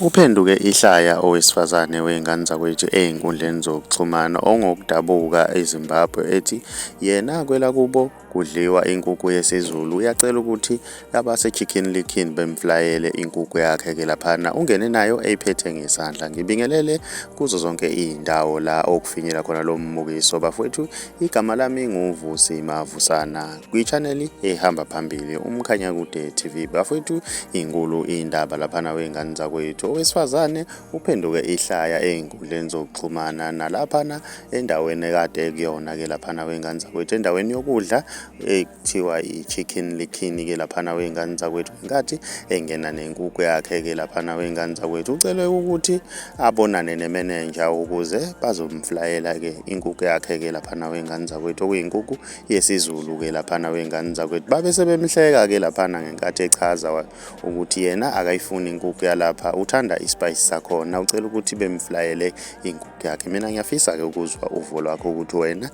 Uphenduke ihlaya owesifazane wey'ngane zakwethu ey'nkundleni zokuxhumana ongokudabuka eZimbabwe ethi yena kwelakubo kudliwa inkukhu yesizulu. Uyacela ukuthi abase-chicken likhini bemflayele inkukhu yakhe-ke laphana ungene nayo eyiphethe ngesandla. Ngibingelele kuzo zonke iy'ndawo la okufinyela khona lo mbukiso bafowethu. Igama lami nguVusi Mavusana kwi-channel ehamba phambili uMkhanyakude TV. Bafowethu inkulu indaba laphana wey'ngane zakwethu. Owesifazane uphenduke ihlaya ey'nkundleni zokuxhumana nalaphana endaweni ekade kuyona-ke laphana wey'ngane zakwethu endaweni yokudla ekuthiwa i-chicken likhini-ke laphana wey'ngane zakwethu. Ngenkathi engena nenkukhu yakhe-ke laphana wey'ngane zakwethu ucelwe ukuthi abonane nemenenja ukuze bazomflayela-ke inkukhu yakhe-ke laphana wey'ngane zakwethu okuyinkukhu yesizulu-ke laphana wey'ngane zakwethu. Babe sebemhleka-ke laphana ngenkathi echaza ukuthi yena akayifuni inkukhu yalapha, uthanda ispice sakhona, ucela ukuthi bemflayele inkukhu yakhe. Mina ngiyafisa-ke ukuzwa uvo lwakho ukuthi wena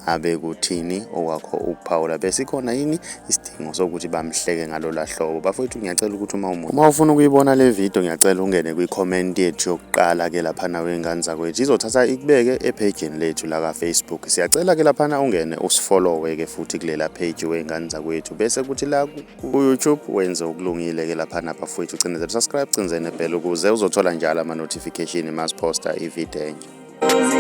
abe kuthini okwakho ukuphawula bese khona yini isidingo sokuthi bamhleke ngalola hlobo. Bafowethu ngiyacela ukuthi uma ufuna ukuyibona le video ngiyacela ungene kwi-comment yethu yokuqala-ke laphana wey'ngane zakwethu, izothatha ikubeke epageni lethu la ka-Facebook. Siyacela-ke laphana ungene usifollowe-ke futhi kulela page wey'ngane zakwethu bese kuthi la ku-YouTube wenze okulungile-ke laphana bafowethu, ucinezele subscribe, cinzene bell ukuze uzothola njalo ama-notification masiphosta ivideo enye.